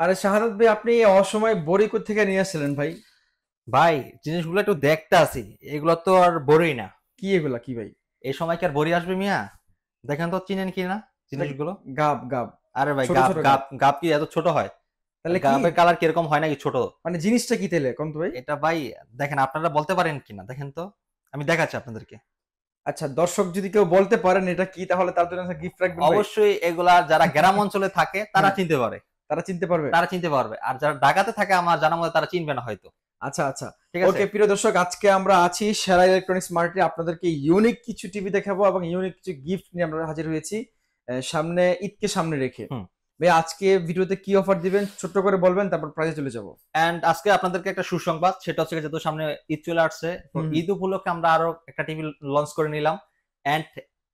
আরে শাহাদাত ভাই, আপনি এই অসময়ে বড়ি থেকে নিয়ে আসছিলেন ভাই? ভাই, জিনিসগুলো একটু দেখতে আসি। এগুলো তো আর বড়ই না। কি এগুলা, কি ভাই? এই সময় কি আর বড়ি আসবে মিয়া? দেখেন তো, চিনেন কি না এটা জিনিসগুলো? গাব গাব, আরে ভাই, ছোট গাব ছোট গাব। গাব গাব কি এত ছোট হয়? তাহলে কি? গাবের কালার কিরকম হয় নাকি ছোট? মানে জিনিসটা কি তাহলে কোন তো ভাই? এটা ভাই, দেখেন আপনারা বলতে পারেন কিনা দেখেন তো। আমি দেখাচ্ছি আপনাদেরকে। আচ্ছা, দর্শক যদি কেউ বলতে পারেন এটা কি, তাহলে তার জন্য গিফট রাখবেন ভাই? অবশ্যই এগুলা যারা গ্রাম অঞ্চলে থাকে তারা হ্যাঁ, চিনতে পারে। তারা চিনতে পারবে। তারা চিনতে পারবে, আর যারা ঢাকাতে থাকে আমার জানা মতে তারা চিনবে না হয়তো। আচ্ছা আচ্ছা। ঠিক আছে। ওকে প্রিয় দর্শক, আজকে আমরা আছি সেরা ইলেকট্রনিক্স মার্কেটে, আপনাদেরকে ইউনিক কিছু টিভি দেখাবো এবং ইউনিক কিছু গিফট নিয়ে আমরা হাজির হয়েছি। সামনে ঈদকে সামনে রেখে হুম। ভাই, আজকে ভিডিওতে কি অফার দিবেন ছোট্ট করে বলবেন, তারপর প্রাইজে চলে যাব। এন্ড আজকে আপনাদেরকে একটা সুসংবাদ, সেটা হচ্ছে যেহেতু সামনে ঈদ চলে আসছে, তো হুম। ঈদ উপলক্ষে আমরা আরো একটা টিভি লঞ্চ করে নিলাম। এন্ড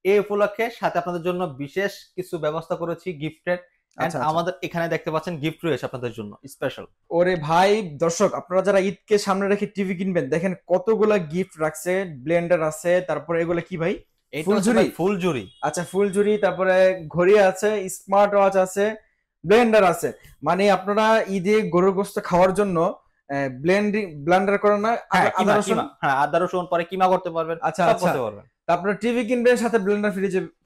এই উপলক্ষে সাথে আপনাদের জন্য বিশেষ কিছু ব্যবস্থা করেছি গিফটের। এন্ড আচ্ছা আচ্ছা। আমাদের এখানে দেখতে পাচ্ছেন গিফট রয়েছে আপনাদের জন্য স্পেশাল। ওরে ভাই, দর্শক আপনারা যারা ঈদকে সামনে রেখে টিভি কিনবেন, দেখেন কতগুলা গিফট রাখছে। ব্লেন্ডার আছে, তারপরে এগুলা কি ভাই? এটা হচ্ছে ফুলঝুরি? ভাই ফুলঝুরি। আচ্ছা, ফুলঝুরি, তারপরে ঘড়ি আছে, স্মার্ট ওয়াচ আছে, ব্লেন্ডার আছে। মানে আপনারা ঈদে গরুর গোশত খাওয়ার জন্য ব্লেন্ডার করেন না? হ্যাঁ, আদা কিমা রসুন। কিমা, হ্যাঁ, আদা রসুন পরে কিমা করতে পারবেন, আচ্ছা সব আচ্ছা। করতে পারবেন। তারপরে টিভি কিনবেন, সাথে ব্লেন্ডার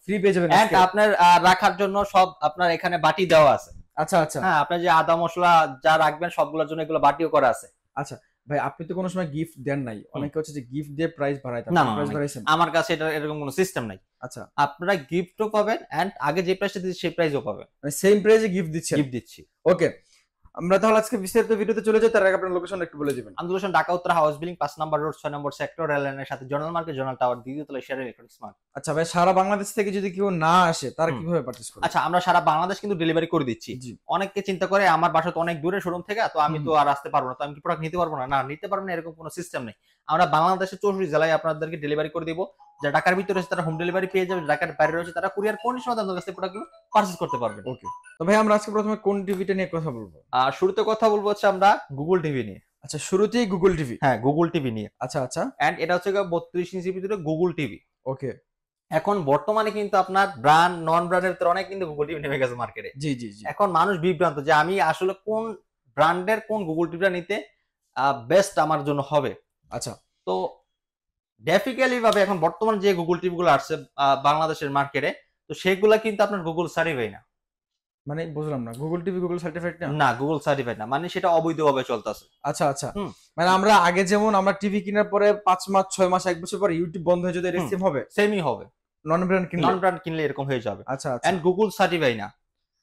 ফ্রি পেয়ে যাবেন এন্ড আজকে। আপনার রাখার জন্য সব আপনার এখানে বাটি দেওয়া আছে। আচ্ছা আচ্ছা। হ্যাঁ, আপনার যে আদা মশলা যা রাখবেন সবগুলোর জন্য এগুলো বাটিও করা আছে। আচ্ছা ভাই, আপনি তো কোনো সময় গিফট দেন নাই? হুম। অনেকে হচ্ছে যে গিফট দিয়ে প্রাইস বাড়ায়, না, আপনি না, না, প্রাইস না, বাড়াইছেন? আমার কাছে এটা এরকম কোনো সিস্টেম নাই। আচ্ছা, আপনারা গিফটও পাবেন এন্ড আগে যে প্রাইসটা দিয়েছি সেই প্রাইসও পাবেন। মানে সেম প্রাইসে গিফট দিচ্ছেন? গিফট দিচ্ছি। ওকে, আমরা তাহলে আজকে বিস্তারিত ভিডিওতে চলে যাই, তার আগে আপনার লোকেশন একটু বলে দিবেন। আন্দোলন ঢাকা উত্তর হাউস বিল্ডিং ৫ নম্বর রোড ৬ নম্বর সেক্টর, রেল লাইনের সাথে জর্নাল মার্কেট, জর্নাল টাওয়ার, দ্বিতীয় তলায় শেয়ার ইলেকট্রনিক্স মার্ট। আচ্ছা ভাই, সারা বাংলাদেশ থেকে যদি কেউ না আসে তারা হুম। কিভাবে পারচেজ করবে? আচ্ছা, আমরা সারা বাংলাদেশ কিন্তু ডেলিভারি করে দিচ্ছি। জি। অনেকে চিন্তা করে আমার বাসা তো অনেক দূরে শোরুম থেকে, তো আমি হুম। তো আর আসতে পারবো না, তো আমি কি প্রোডাক্ট নিতে পারবো না? না, নিতে পারবেন না এরকম কোনো সিস্টেম নেই। আমরা বাংলাদেশের ৬৪ জেলায় আপনাদেরকে ডেলিভারি করে দিব। যারা ঢাকার ভিতরে রয়েছে তারা হোম ডেলিভারি পেয়ে যাবে, ঢাকার বাইরে রয়েছে তারা কুরিয়ার কন্ডিশনে আপনাদের কাছে প্রোডাক্টগুলো পারচেজ করতে পারবেন। ওকে, তো ভাই আমরা আজকে প্রথমে কোন টিভিটা নিয়ে কথা বলবো? শুরুতে কথা বলবো হচ্ছে আমরা গুগল টিভি নিয়ে। আচ্ছা, শুরুতেই গুগল টিভি? হ্যাঁ, গুগল টিভি নিয়ে। আচ্ছা আচ্ছা। এন্ড এটা হচ্ছে ৩২ ইঞ্চির ভিতরে গুগল টিভি। ওকে। এখন বর্তমানে কিন্তু আপনার ব্র্যান্ড নন ব্র্যান্ডের ভিতরে অনেক কিন্তু গুগল টিভি নেমে গেছে মার্কেটে। জি জি জি। এখন মানুষ বিভ্রান্ত যে আমি আসলে কোন ব্র্যান্ডের কোন গুগল টিভিটা নিতে বেস্ট আমার জন্য হবে। আচ্ছা। তো ডেফিক্যালি ভাবে এখন বর্তমান যে গুগল টিভি গুলো আসছে বাংলাদেশের মার্কেটে, তো সেগুলা কিন্তু আপনার গুগল সার্টিফাই না। মানে বুঝলাম না, গুগল টিভি গুগল সার্টিফাইড না? না, গুগল সার্টিফাইড না, মানে সেটা অবৈধভাবে চলতেছে। আচ্ছা আচ্ছা। হুম। মানে আমরা আগে যেমন আমরা টিভি কেনার পরে 5 মাস 6 মাস 1 বছর পরে ইউটিউব বন্ধ হয়ে যেত, সেম হবে সেমই হবে। নন ব্র্যান্ড কিনলে? নন ব্র্যান্ড কিনলে এরকম হয়ে যাবে। আচ্ছা আচ্ছা। এন্ড গুগল সার্টিফাই না।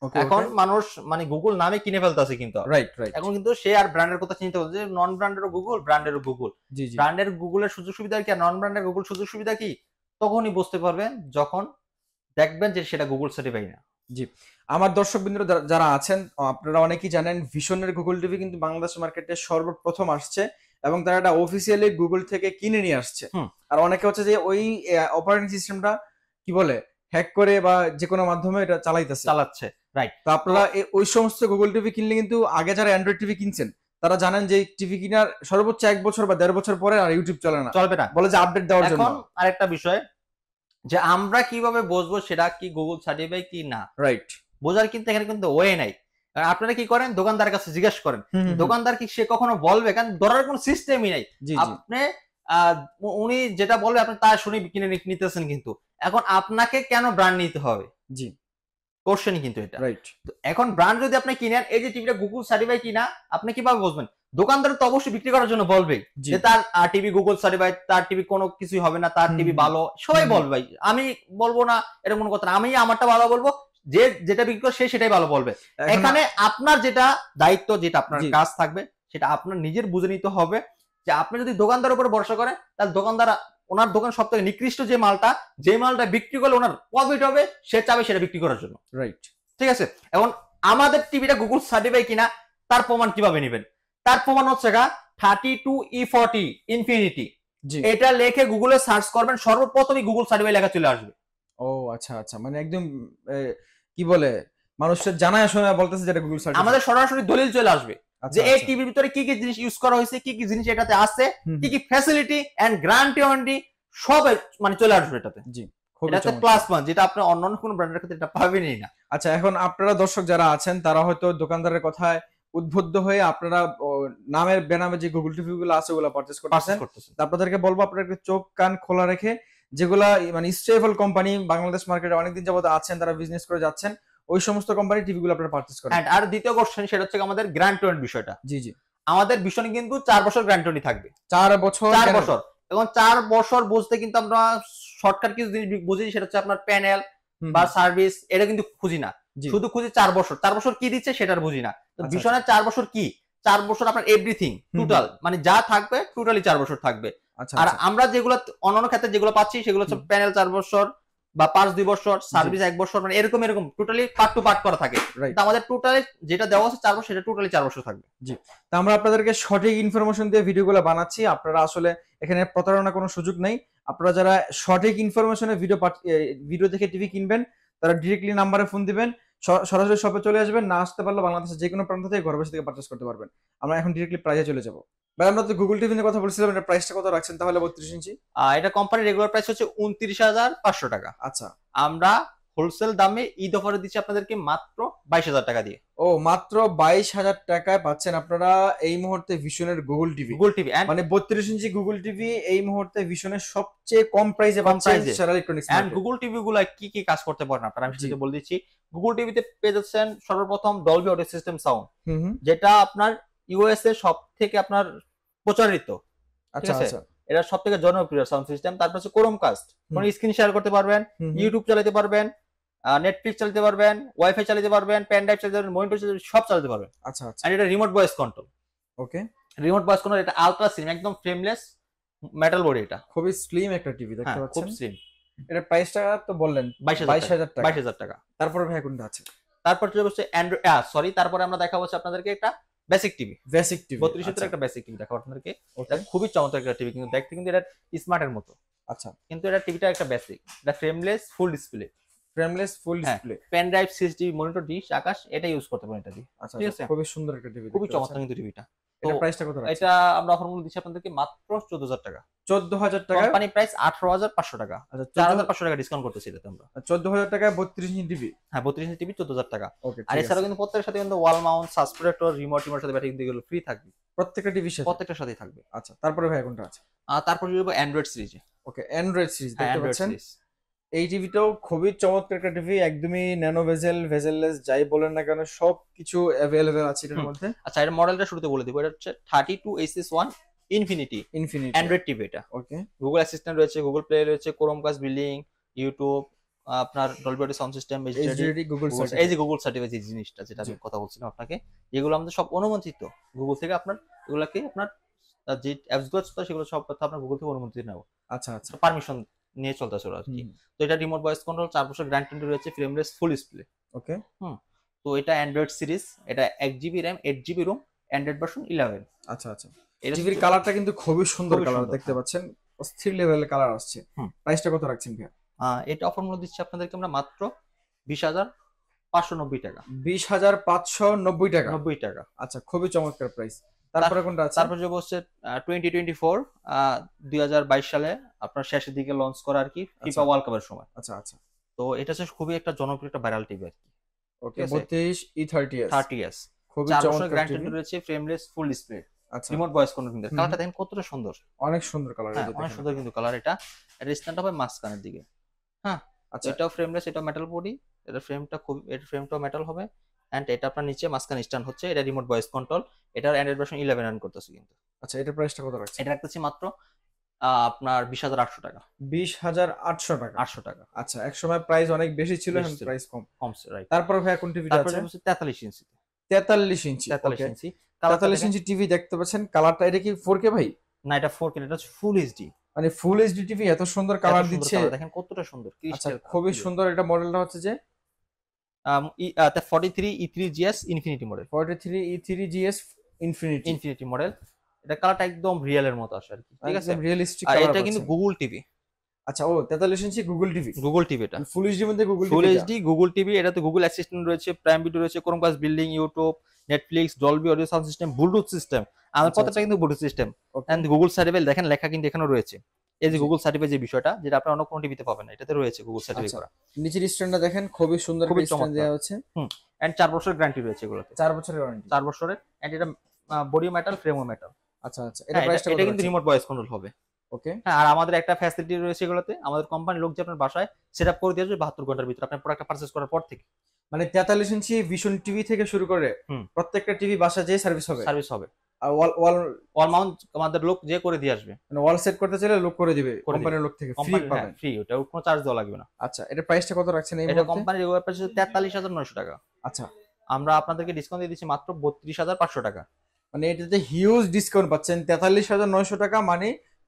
ওকে এখন ওকে। মানুষ মানে গুগল নামে কিনে ফেলতেছে কিন্তু। Right right. এখন কিন্তু সে আর ব্র্যান্ডের কথা চিন্তা করছে যে নন ব্র্যান্ডেরও গুগল, ব্র্যান্ডেরও গুগল। জি জি। ব্র্যান্ডের গুগলের সুযোগ সুবিধা কি আর নন ব্র্যান্ডের গুগল সুযোগ সুবিধা কি? তখনই বুঝতে পারবেন যখন দেখবেন যে সেটা গুগল সার্টিফাই না। জি। আমার দর্শকবৃন্দ যারা আছেন, আপনারা অনেকেই জানেন ভিশনের গুগল টিভি কিন্তু বাংলাদেশ মার্কেটে সর্বপ্রথম আসছে এবং তারা এটা অফিসিয়ালি গুগল থেকে কিনে নিয়ে আসছে। হুম। আর অনেকে হচ্ছে যে ওই অপারেটিং সিস্টেমটা কি বলে হ্যাক করে বা যে কোনো মাধ্যমে এটা চালাচ্ছে। রাইট। তো আপনারা ওই সমস্ত গুগল টিভি কিনলে কিন্তু আগে যারা অ্যান্ড্রয়েড টিভি কিনছেন তারা জানেন যে টিভি কিনার সর্বোচ্চ 1 বছর বা 1.5 বছর পরে আর ইউটিউব চলে না, চলবে না। বলে যে আপডেট দেওয়ার জন্য। এখন আরেকটা বিষয় যে আমরা কিভাবে বুঝবো সেটা কি গুগল সার্টিফাই কি না? রাইট। বোঝার কিন্তু এখানে কিন্তু ওয়ে নাই। কারণ আপনারা কি করেন, দোকানদারের কাছে জিজ্ঞেস করেন। হুম, হুম, হুম। দোকানদার কি সে কখনো বলবে? কারণ ধরার কোনো সিস্টেমই নাই। জি জি। আপনি আ উনি যেটা বলবে আপনি তা শুনে কিনে নিতেছেন কিন্তু। এখন আপনাকে কেন ব্র্যান্ড নিতে হবে? জি। কোশ্চেনই কিন্তু এটা। রাইট। তো এখন ব্র্যান্ড যদি আপনি কিনেন, এই যে টিভিটা গুগল সার্টিফাই কিনা আপনি কিভাবে বুঝবেন? দোকানদার তো অবশ্যই বিক্রি করার জন্য বলবেই জি। যে তার টিভি গুগল সার্টিফাইড, তার টিভি কোনো কিছুই হবে না, তার হুম, টিভি হুম। ভালো। সবাই হুম, বলবে ভাই। আমি বলবো না এরকম কোনো কথা না। আমি আমারটা ভালো বলবো। যে যেটা বিক্রি করে সে সেটাই ভালো বলবে। এখন এখানে আপনার যেটা দায়িত্ব, যেটা আপনার জি। কাজ থাকবে সেটা আপনার নিজের বুঝে নিতে হবে। যে আপনি যদি দোকানদারের উপরে ভরসা করেন তাহলে দোকানদার ওনার দোকান সবথেকে নিকৃষ্ট যে মালটা বিক্রি করলে ওনার প্রফিট হবে সে চাবে সেটা বিক্রি করার জন্য। রাইট। ঠিক আছে। এখন আমাদের টিভিটা গুগল সার্টিফাই কিনা তার প্রমাণ কিভাবে নেবেন? তার প্রমাণ হচ্ছে 32E40 ইনফিনিটি। জি। এটা লিখে গুগলে সার্চ করবেন, সর্বপ্রথমই গুগল সার্টিফাই লেখা চলে আসবে। ও আচ্ছা আচ্ছা, মানে একদম কি বলে মানুষের জানায় শোনা বলতেছে যেটা গুগল সার্টিফাইড। আমাদের সরাসরি দলিল চলে আসবে আচ্ছা যে এই আচ্ছা। টিভির ভিতরে কি কি জিনিস ইউজ করা হয়েছে, কি কি জিনিস এটাতে আছে, হুম, কি হুম। কি ফ্যাসিলিটি এন্ড গ্যারান্টি ওয়ারেন্টি সব মানে চলে আসবে এটাতে। জি। খুবই এটাতে চমৎকার। প্লাস ওয়ান, যেটা আপনি অন্যান্য কোনো ব্র্যান্ডের ক্ষেত্রে এটা পাবেনই না। আচ্ছা, এখন আপনারা দর্শক যারা আছেন তারা হয়তো দোকানদারের কথায় উদ্বুদ্ধ হয়ে আপনারা নামের বেনামে যে গুগল টিভি গুলো আছে ওগুলো পারচেজ পারচেজ করতেছেন। করতেছেন। তা আপনাদেরকে বলবো আপনারা একটু চোখ কান খোলা রেখে, যেগুলা মানে স্টেবল কোম্পানি বাংলাদেশ মার্কেটে অনেকদিন যাবত আছেন, তারা বিজনেস করে যাচ্ছেন, ওই সমস্ত কোম্পানি টিভি গুলো আপনারা পারচেজ করেন। আর দ্বিতীয় কোশ্চেন, সেটা হচ্ছে আমাদের গ্যারান্টি বিষয়টা। জি জি, আমাদের ভীষণই কিন্তু 4 বছর গ্যারান্টি থাকবে। 4 বছর 4 বছর, এবং 4 বছর বুঝতে কিন্তু আমরা শর্টকাট কিছু জিনিস বুঝি, সেটা হচ্ছে আপনার প্যানেল বা সার্ভিস, এটা কিন্তু খুঁজি না, জি। শুধু খুঁজি 4 বছর। 4 বছর কি দিচ্ছে সেটার বুঝি না। তো আচ্ছা, ভীষণের 4 বছর কি, 4 বছর আপনার এভরিথিং টোটাল, মানে যা থাকবে টোটালি 4 বছর থাকবে। আচ্ছা আর আচ্ছা, আমরা যেগুলো অন্যান্য ক্ষেত্রে যেগুলো পাচ্ছি সেগুলো হচ্ছে প্যানেল 4 বছর বা 5-2 বছর, সার্ভিস 1 বছর, মানে এরকম টোটালি পার্ট টু পার্ট করা থাকে। রাইট। কিন্তু আমাদের টোটালি যেটা দেওয়া আছে 4 বছর, সেটা টোটালি 4 বছর থাকবে। জি, তা আমরা আপনাদেরকে সঠিক ইনফরমেশন দিয়ে ভিডিওগুলো বানাচ্ছি। আপনারা আসলে এখানে প্রতারণার কোনো সুযোগ নেই। আপনারা যারা সঠিক ইনফরমেশনে ভিডিও দেখে টিভি কিনবেন, তারা ডিরেক্টলি নাম্বারে ফোন দিবেন, সরাসরি শপে চলে আসবেন। না আসতে পারলে বাংলাদেশের যে কোনো প্রান্ত থেকে ঘর বসে থেকে পারচেজ করতে পারবেন। আমরা এখন ডিরেক্টলি প্রাইসে চলে যাব। ভাই, আমরা তো গুগল টিভি নিয়ে কথা বলছিলাম, এটা প্রাইসটা কত রাখছেন তাহলে 32 ইঞ্চি? এটা কোম্পানির রেগুলার প্রাইস হচ্ছে 29,500 টাকা। আচ্ছা, আমরা হোলসেল দামে ঈদ অফারে দিচ্ছি আপনাদেরকে মাত্র 22,000 টাকা দিয়ে। ও মাত্র 22,000 টাকায় পাচ্ছেন আপনারা এই মুহূর্তে ভিশনের গুগল টিভি। গুগল টিভি মানে 32 ইঞ্চি গুগল টিভি এই মুহূর্তে ভিশনের সবচেয়ে কম প্রাইসে কম পাচ্ছেন প্রাইসে। সেরা electronics and market. Google TV গুলো কি কি কাজ করতে পারেন আপনারা, আমি জি। সেটা বলে দিচ্ছি। গুগল টিভিতে পেয়ে যাচ্ছেন সর্বপ্রথম ডলবি অডিও সিস্টেম সাউন্ড, হুম হুম, যেটা আপনার ইউএস এর সব থেকে আপনার প্রচারিত, ঠিক আচ্ছা আছে? আচ্ছা, এটা সব থেকে জনপ্রিয় সাউন্ড সিস্টেম। তারপর হচ্ছে ক্রোমকাস্ট, কোন স্ক্রিন শেয়ার করতে পারবেন, হুম হুম, ইউটিউব চালাতে পারবেন, নেটফ্লিক্স চালাতে পারবেন, ওয়াইফাই চালাতে পারবেন, পেন ড্রাইভ চালাতে পারবেন, মনিটর চালাতে পারবেন, সব চালাতে পারবেন। আচ্ছা আচ্ছা, আর এটা রিমোট ভয়েস কন্ট্রোল। ওকে। রিমোট ভয়েস কন্ট্রোল, এটা আলট্রা স্লিম, একদম ফ্রেমলেস মেটাল বডি এটা। খুবই স্লিম একটা টিভি দেখতে হ্যাঁ, খুব পাচ্ছেন। স্লিম। এটার প্রাইসটা তো বললেন 22,000 টাকা। 22,000 টাকা। তারপরে ভাই কোনটা আছে? তারপর চলে হচ্ছে অ্যান্ড্রয়েড, সরি, তারপরে আমরা দেখাবো হচ্ছে আপনাদেরকে একটা বেসিক টিভি। Basic TV. 32 ইঞ্চির একটা বেসিক টিভি দেখাবো আপনাদেরকে। ওকে, এটা খুবই চমৎকার একটা টিভি, কিন্তু দেখতে কিন্তু এটা স্মার্টের মতো, আচ্ছা। কিন্তু এটা টিভিটা একটা বেসিক। এটা frameless full display, frameless full হ্যাঁ, display. Pen drive, CSD, monitor, dish, Akash, এটা ইউজ করতে পারেন এটা দিয়ে। আচ্ছা ঠিক আচ্ছা, আছে? খুবই সুন্দর একটা টিভি খুবই দেখতে চমৎকার পাচ্ছেন। কিন্তু টিভিটা। তো এটা প্রাইসটা কত রাখছেন? এটা আমরা অফার মূল্য দিচ্ছি আপনাদেরকে মাত্র 14,000 টাকা। 14,000 টাকা। কোম্পানি প্রাইস 18,500 টাকা। আচ্ছা, 4,500 টাকা ডিসকাউন্ট করতেছি এটাতে আমরা। 14,000 টাকায় 32 ইঞ্চি টিভি। হ্যাঁ, 32 ইঞ্চি টিভি 14,000 টাকা। ওকে, আর ঠিক এছাড়াও আছে। কিন্তু প্রত্যেকটার সাথে কিন্তু ওয়াল মাউন্ট, সাসপেক্টর, রিমোটের সাথে ব্যাটারি কিন্তু এগুলো ফ্রি থাকবে। প্রত্যেকটা টিভির সাথে? প্রত্যেকটার সাথেই থাকবে। আচ্ছা, তারপরে ভাই কোনটা আছে? তারপর যাবো অ্যান্ড্রয়েড সিরিজে। ওকে, অ্যান্ড্রয়েড সিরিজ হ্যাঁ, দেখতে অ্যান্ড্রয়েড পাচ্ছেন। সিরিজ। এই টিভিটাও খুবই চমৎকার একটা টিভি, একদমই ন্যানো ভেজেললেস যাই বলেন না কেন সবকিছু অ্যাভেলেবেল আছে এটার মধ্যে। আচ্ছা, এর মডেলটা শুরুতে বলে দিব। এটা হচ্ছে 32SS1 infinity infinity Android TV এটা। ওকে, গুগল অ্যাসিস্ট্যান্ট রয়েছে, গুগল প্লে রয়েছে, ক্রোমকাস্ট, বিলিং, ইউটিউব, আপনার Dolby audio sound system, HDD, Google এই যে গুগল সার্টিফাইড যে জিনিসটা, যেটা আমি কথা বলছিলাম আপনাকে, যেগুলো আমাদের সব অনুমোদিত গুগল থেকে। আপনার এগুলাকে আপনার যে অ্যাপস গুলো আছে সেগুলো সব কথা আপনার গুগল থেকে অনুমতি নেব, আচ্ছা আচ্ছা, পারমিশন নিয়ে চলতেছে ওরা আর কি। তো এটা রিমোট ভয়েস কন্ট্রোল, 4 বছর গ্যারান্টি রয়েছে, ফ্রেমলেস ফুল ডিসপ্লে। ওকে, তো এটা অ্যান্ড্রয়েড সিরিজ, এটা 1 GB RAM, 8 GB ROM, Android version 11। আচ্ছা আচ্ছা। টিভির কালারটা কিন্তু খুবই সুন্দর কালার দেখতে পাচ্ছেন, অস্থির লেভেলের কালার আসছে। প্রাইসটা কত রাখছেন ভাই? এটা অফার মূল্য দিচ্ছি আপনাদেরকে আমরা মাত্র 20,590 টাকা। 20,590 টাকা। 90 টাকা। আচ্ছা, খুবই চমৎকার প্রাইস। তারপরে কোনটা আছে? তারপর যে হচ্ছে 2022 সালে আপনার শেষের দিকে লঞ্চ করা আর কি, ফিফা ওয়ার্ল্ড কাপের সময়। আচ্ছা আচ্ছা, তো এটা হচ্ছে খুবই একটা জনপ্রিয় একটা ভাইরাল টিভি আর কি। ওকে, 32 E30s 30s, খুবই 4 বছর চমৎকার গ্যারান্টি টিভি। রয়েছে, ফ্রেমলেস ফুল ডিসপ্লে, আচ্ছা, রিমোট ভয়েস কন্ট্রোল। কিন্তু কালারটা দেখেন কতটা সুন্দর, অনেক সুন্দর কালার। হ্যাঁ, অনেক সুন্দর কিন্তু কালার। এটা স্ট্যান্ড হবে মাঝখানের দিকে, হ্যাঁ। আচ্ছা, এটাও ফ্রেমলেস, এটা মেটাল বডি, এটা ফ্রেমটাও মেটাল হবে। এন্ড এটা আপনার নিচে মাঝখানে স্ট্যান্ড হচ্ছে। এটা রিমোট ভয়েস কন্ট্রোল। এটার অ্যান্ড্রয়েড ভার্সন 11 রান করতেছে কিন্তু। আচ্ছা, এটার প্রাইসটা কত রাখছেন? এটা রাখতেছি মাত্র আপনার 20,800 টাকা। 20,800 টাকা। 800 টাকা। আচ্ছা, এক সময় প্রাইস অনেক বেশি ছিল, এখন বেশি ছিল। প্রাইস কম। কমছে, রাইট। তারপরে ভাই কোন টিভিটা তারপরে আছে? হচ্ছে 43 ইঞ্চি। 43 ইঞ্চি। 43 ওকে, ইঞ্চি। 43 ইঞ্চি টিভি দেখতে পাচ্ছেন। কালারটা এটা কি 4K ভাই? না, এটা 4K, এটা হচ্ছে ফুল এইচডি। মানে ফুল এইচডি টিভি এত সুন্দর কালার দিচ্ছে, দেখেন কতটা সুন্দর, আচ্ছা ক্রিস্টাল খুবই সুন্দর। এটা মডেলটা হচ্ছে যে 43 E3GS infinity model. 43 E3GS infinity infinity model. এটা কালারটা একদম রিয়েলের মতো আসে আর কি, ঠিক আছে? একদম রিয়েলিস্টিক আর কালার। এটা কিন্তু গুগল টিভি। আচ্ছা, ও 43 inch Google TV. Google TV এটা ফুল এইচডি মধ্যে Google full TV. HD Google TV. এটাতে গুগল অ্যাসিস্ট্যান্ট রয়েছে, প্রাইম ভিডিও রয়েছে, Chromecast, built in, YouTube, Netflix, Dolby audio sound system, Bluetooth system. আমার আচ্ছা, প্রত্যেকটা কিন্তু Bluetooth system. Okay, and Google certified দেখেন লেখা কিন্তু এখানে রয়েছে। এই যে জি। গুগল সার্টিফাই যে বিষয়টা, যেটা আপনার অন্য কোনো টিভিতে পাবেন না, এটাতে রয়েছে গুগল সার্টিফাই আচ্ছা, করা। নিচের স্ট্যান্ডটা দেখেন খুবই সুন্দর খুবই একটা স্ট্যান্ড চমৎকার। দেওয়া হচ্ছে। হুম। এন্ড 4 বছরের গ্যারান্টি রয়েছে এগুলোতে। 4 বছরের ওয়ারেন্টি। 4 বছরের। এন্ড এটা বডিও মেটাল, ফ্রেমও মেটাল। আচ্ছা, আচ্ছা। এটা হ্যাঁ, প্রাইসটা কত এটা কিন্তু রাখছেন? রিমোট ভয়েস কন্ট্রোল হবে। ওকে। হ্যাঁ, আর আমাদের একটা ফ্যাসিলিটি রয়েছে এগুলোতে। আমাদের কোম্পানির লোক যে আপনার বাসায় সেটআপ করে দিয়ে আসবে 72 ঘন্টার ভিতরে আপনার প্রোডাক্টটা পারচেজ করার পর থেকে। মানে 43 ইঞ্চি ভিশন টিভি থেকে শুরু করে হুম। প্রত্যেকটা টিভি বাসায় যেয়ে সার্ভিস হবে। সার্ভিস হবে। আর ওয়াল ওয়াল ওয়াল মাউন্ট আমাদের লোক যে করে দিয়ে আসবে। মানে ওয়াল সেট করতে চাইলে লোক করে দিবে। করে দিবে। কোম্পানির লোক থেকে ফ্রি কোম্পানি, হ্যাঁ, পাবেন। ফ্রি, ওটা কোনো চার্জ দেওয়া লাগবে না। আচ্ছা, এটার প্রাইসটা কত রাখছেন এই এটা মুহূর্তে? কোম্পানির রেগুলার প্রাইস হচ্ছে 43,900 টাকা। আচ্ছা, আমরা আপনাদেরকে ডিসকাউন্ট দিয়ে দিচ্ছি মাত্র 32,500 টাকা। মানে এটাতে হিউজ ডিসকাউন্ট পাচ্ছেন। 43,900 টাকা মানে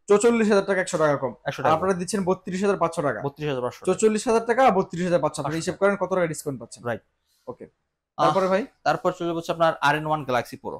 44,000 টাকা 100 টাকা কম। 100 আর টাকা। আপনারা দিচ্ছেন 32,500 টাকা। 32,500 টাকা। 44,000 টাকা আর 32,500 আপনারা হিসাব করেন কত টাকা ডিসকাউন্ট পাচ্ছেন। রাইট। ওকে। তারপরে ভাই তারপর চলে যাচ্ছে আপনার RN1 Galaxy Pro।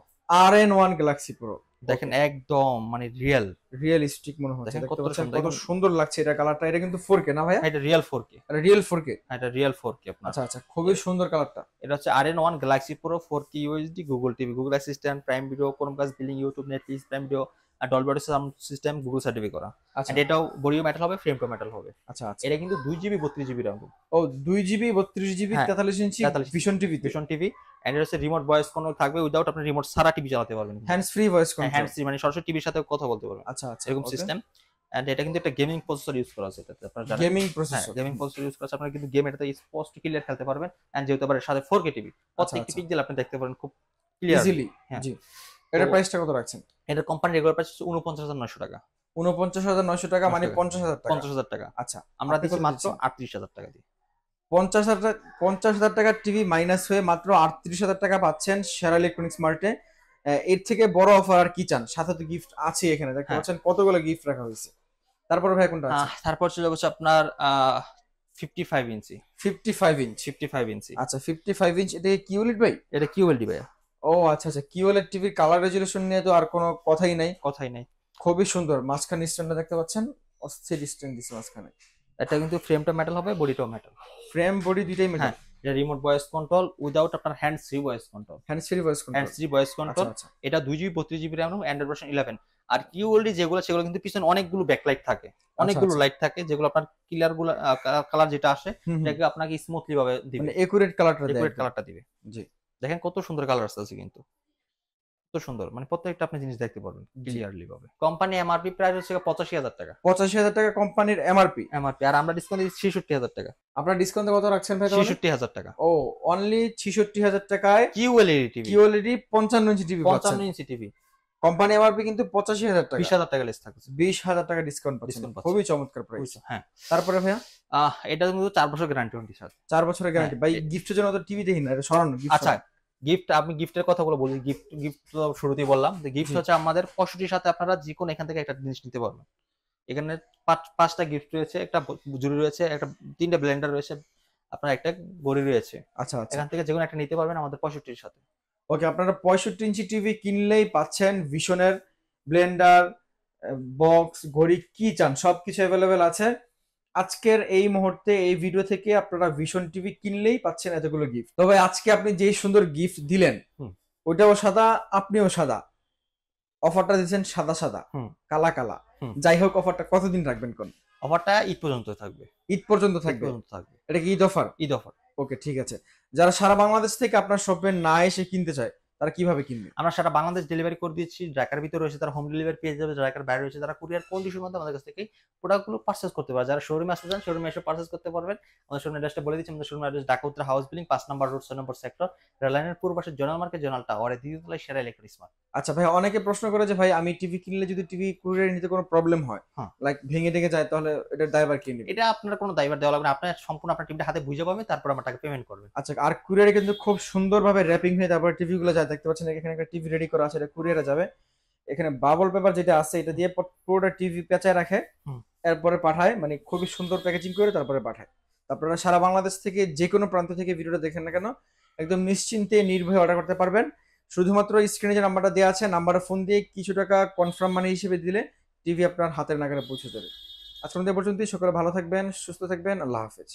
RN1 Galaxy Pro দেখেন একদম মানে রিয়েল। রিয়েলিস্টিক মনে হচ্ছে। দেখেন দেখতে কতটা পাচ্ছেন সুন্দর। কত সুন্দর লাগছে এটা কালারটা। এটা কিন্তু 4K না ভাইয়া? এটা রিয়েল 4K। এটা রিয়েল 4K। এটা রিয়েল 4K আপনার। আচ্ছা, আচ্ছা, খুবই সুন্দর কালারটা। এটা হচ্ছে RN1 Galaxy Pro 4K UHD Google TV, Google assistant, prime video, Chromecast billing, YouTube, Netflix, prime video আর Dolby audio sound system Google certify করা। আচ্ছা, এন্ড এটাও বডিও মেটাল হবে, ফ্রেম টু মেটাল হবে। আচ্ছা, আচ্ছা। এটা কিন্তু 2GB 32GB RAM। ও 2GB 32GB হ্যাঁ, 43 ইঞ্চি 43 ভিশন টিভিতে ভিশন টিভি। এন্ড এটা হচ্ছে রিমোট ভয়েস কন্ট্রোল থাকবে, উইদাউট আপনি রিমোট ছাড়া টিভি চালাতে পারবেন। Hands free voice control. Hands free, মানে সরাসরি টিভির সাথে কথা বলতে পারবেন। আচ্ছা, আচ্ছা, এরকম ওকে। সিস্টেম। এন্ড এটা কিন্তু একটা গেমিং প্রসেসর ইউজ করা আছে এটাতে, আপনারা জানেন। গেমিং হ্যাঁ, প্রসেসর। গেমিং প্রসেসর ইউজ করা আছে। আপনারা কিন্তু গেম এটাতে স্পষ্ট ক্লিয়ার খেলতে পারবেন। এন্ড যেহেতু আবার এর সাথে 4K টিভি, প্রত্যেকটি আচ্ছা। পিক্সেল আপনি দেখতে পারেন খুব ক্লিয়ার। ইজিলি। হ্যাঁ। জি। এটার তো প্রাইসটা কত রাখছেন? এটার কোম্পানি রেগুলার প্রাইস হচ্ছে 49,900 টাকা। 49,900 টাকা মানে 900 টাকা। 50,000 টাকা। 50,000 টাকা। আচ্ছা, আমরা আপনি দিচ্ছি কত মাত্র দিচ্ছেন? 38,000 টাকা দিয়ে। 50,000 টাকার টিভি মাইনাস হয়ে মাত্র 38,000 টাকা পাচ্ছেন সেরা ইলেকট্রনিক্স মার্টে। এর থেকে বড় অফার আর কি চান? সাথে তো গিফট আছে এখানে দেখতে হ্যাঁ। পাচ্ছেন কতগুলো গিফট রাখা হয়েছে। তারপরে ভাই কোনটা আছে? তারপর চলে যাচ্ছে আপনার 55 ইঞ্চি। 55 ইঞ্চ। 55 ইঞ্চি। আচ্ছা, 55 ইঞ্চ এটা কি কিউলেট ভাই? এটা QLED ভাইয়া। ও আচ্ছা, আচ্ছা, কিউএলইডি টিভির কালার রেজুলেশন নিয়ে তো আর কোনো কথাই নাই। কথাই নাই। খুবই সুন্দর। মাঝখানে স্ট্যান্ডটা দেখতে পাচ্ছেন, অস্থির স্ট্যান্ড দিছে মাঝখানে। এটা কিন্তু ফ্রেমটা মেটাল হবে, বডিটাও মেটাল। ফ্রেম বডি দুইটাই মেটাল। হ্যাঁ, এটা রিমোট ভয়েস কন্ট্রোল উইদাউট আপনার hands free voice control. Hands free voice control. Hands free voice আচ্ছা, কন্ট্রোল। আচ্ছা। এটা 2GB 32GB RAM এবং অ্যান্ড্রয়েড ভার্সন 11। আর QLED যেগুলো সেগুলো কিন্তু পিছনে অনেকগুলো ব্যাকলাইট থাকে, অনেকগুলো আচ্ছা। লাইট থাকে, যেগুলো আপনার ক্লিয়ার গুলো কালার যেটা আসে হুম, হুম। এটাকে আপনাকে স্মুথলি ভাবে দিবে, মানে একুরেট কালারটা দেয় একুরেট একদম। কালারটা দিবে। জি। দেখেন কত সুন্দর কালার আছে কিন্তু, কত সুন্দর, মানে প্রত্যেকটা আপনি জিনিস দেখতে পারবেন ক্লিয়ারলি ভাবে। কোম্পানি এমআরপি প্রাইস হচ্ছে 85,000 টাকা 85,000 টাকা কোম্পানির এমআরপি। এমআরপি, আর আমরা ডিসকাউন্ট দিচ্ছি 66,000 টাকা। আপনারা ডিসকাউন্টে কত রাখছেন ভাই তাহলে? 66,000 টাকা। ও অনলি 66,000 টাকায় QLED TV, QLED 55 inch TV পাচ্ছেন। 55 ইঞ্চি টিভি, কোম্পানি এমআরপি কিন্তু 85,000 টাকা। 20,000 টাকা লেস থাকছে। 20,000 টাকা ডিসকাউন্ট পাচ্ছেন। ডিসকাউন্ট পাচ্ছেন। খুবই চমৎকার প্রাইস। হ্যাঁ। তারপরে ভাইয়া এটা কিন্তু 4 বছর গ্যারান্টি ওয়ারেন্টি সাথে। 4 বছরের গ্যারান্টি। ভাই হ্যাঁ। গিফটের জন্য তো টিভি দেখি না, এটা সরানো গিফট। আচ্ছা, গিফট, আমি গিফটের কথাগুলো বলি। গিফট তো শুরুতেই বললাম যে গিফট জি। হচ্ছে আমাদের 65 সাথে আপনারা যে কোনো এখান থেকে একটা জিনিস নিতে পারবেন। এখানে 5টা গিফট রয়েছে, একটা জুড়ি রয়েছে, একটা 3টা ব্লেন্ডার রয়েছে, আপনার একটা গড়ি রয়েছে। আচ্ছা, আচ্ছা। এখান থেকে যে কোনো একটা নিতে পারবেন আমাদের 65 সাথে। ওকে, আপনারা 65 ইঞ্চি টিভি কিনলেই পাচ্ছেন ভিশনের ব্লেন্ডার, বক্স, ঘড়ি, কি চান সবকিছু অ্যাভেলেবেল আছে। আজকের এই মুহূর্তে এই ভিডিও থেকে আপনারা ভিশন টিভি কিনলেই পাচ্ছেন এতগুলো গিফট। তবে আজকে আপনি যেই সুন্দর গিফট দিলেন হুম। ওইটাও সাদা, আপনিও সাদা। অফারটা দিচ্ছেন সাদা সাদা, হুম। কালা কালা। হুম। যাই হোক, অফারটা কতদিন রাখবেন কোন? অফারটা ঈদ পর্যন্ত থাকবে। ঈদ পর্যন্ত ঈদ থাকবে। পর্যন্ত থাকবে। এটা কি ঈদ অফার? ঈদ অফার। ওকে, ঠিক আছে। যারা সারা বাংলাদেশ থেকে আপনার শপে না এসে কিনতে চায় তারা কিভাবে কিনবে? আমরা সারা বাংলাদেশ ডেলিভারি করে দিচ্ছি। ঢাকার ভিতরে রয়েছে তারা হোম ডেলিভারি পেয়ে যাবে, ঢাকার বাইরে রয়েছে তারা কুরিয়ার কন্ডিশনের মধ্যে আমাদের কাছ থেকে প্রোডাক্টগুলো পারচেজ করতে পারে। যারা শোরুমে আসতে চান শোরুমে এসে পারচেজ করতে পারবেন। আমাদের শোরুম অ্যাড্রেসটা বলে দিচ্ছি। আমাদের শোরুম অ্যাড্রেস ঢাকা উত্তর হাউস বিল্ডিং 5 নম্বর রোড 6 নম্বর সেক্টর, রেললাইনের পূর্ব পাশে জোনাল মার্কেট, জোনাল টাওয়ার, দ্বিতীয় তলায় সেরা ইলেকট্রিক স্মার্ট। আচ্ছা ভাই, অনেকে প্রশ্ন করে যে ভাই আমি টিভি কিনলে যদি টিভি কুরিয়ারে নিতে কোনো প্রবলেম হয়, হ্যাঁ। লাইক ভেঙে টেঙে যায়, তাহলে এটার দায়ভার কে নেবে? এটা আপনার কোনো দায়ভার দেওয়া লাগবে না। আপনার সম্পূর্ণ আপনার টিমটা হাতে বুঝে পাবে, তারপর আমার টাকা পেমেন্ট করবেন। আচ্ছা, আর কুরিয়ারে কিন্তু খুব সুন্দরভাবে র্যাপিং হয়ে তারপরে টিভি গুলো যায়। দেখতে পাচ্ছেন এখানে একটা টিভি রেডি করা আছে, এটা কুরিয়ারে যাবে। এখানে বাবল পেপার যেটা আছে এটা দিয়ে পুরোটা টিভি পেঁচায় রাখে, হুম। এরপরে পাঠায়, মানে খুবই সুন্দর প্যাকেজিং করে তারপরে পাঠায়। আপনারা সারা বাংলাদেশ থেকে যে কোনো প্রান্ত থেকে ভিডিওটা দেখেন না কেন একদম নিশ্চিন্তে নির্ভয়ে অর্ডার করতে পারবেন। শুধুমাত্র স্ক্রিনে যে নাম্বারটা দেওয়া আছে নাম্বারে ফোন দিয়ে কিছু টাকা কনফার্ম মানি হিসেবে দিলে টিভি আপনার হাতের নাগালে পৌঁছে যাবে। আজকের মধ্যে পর্যন্তই। সকলে ভালো থাকবেন, সুস্থ থাকবেন। আল্লাহ হাফেজ।